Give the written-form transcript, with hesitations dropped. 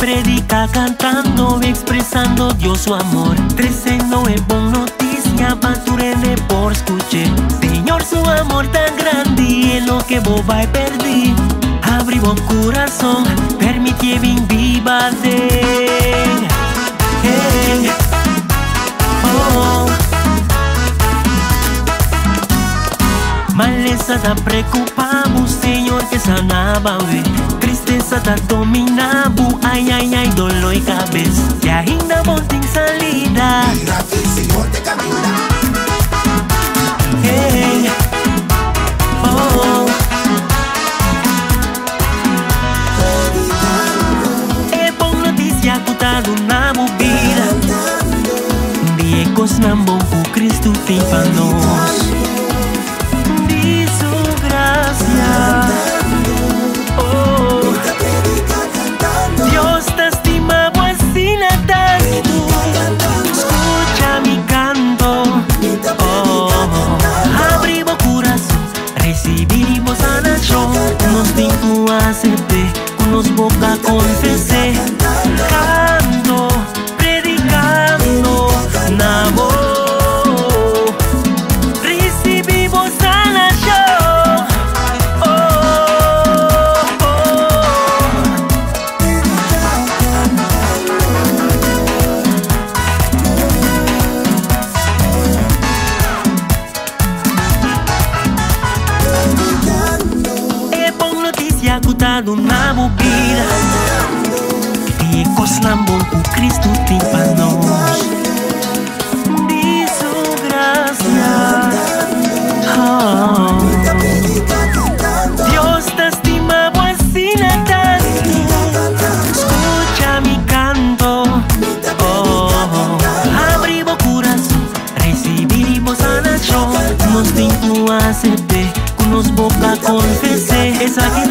predica cantando, expresando Dios su amor. 13 bon noticia, baturene por escuche. Señor, su amor tan grande, en lo que vos vai perder. Abri bom coração, permite vim viva hey. Oh. Maleza da preocupado, Senhor, que sanaba hoy. Tristeza da dominabo, ai, ai, ai, dolor e cabeça. E ainda bom tem salida. Mira que el Señor te camina. Hey. Oh. É bom notícia que tá na bobina. Diecos na bom que Cristo tem pra nós. De su gracia. Oh. Dios te estima assim tanto. Escucha mi canto. Oh. Abri o coração, recibimos a nação. Nos dimos a aceptar, com nos boca confessar. Canto, predicando, na amor. Recibimos a nação. Oh, oh. É bom notícia que tá na bobina. E coslambon que Cristo tem pra nós. De su gracia. Oh. Dios te estima assim tanto. Escucha mi canto. Oh. Abri o coração, recibimos a nação. Nos dimos a aceptar, com nos boca confessar. Essa aqui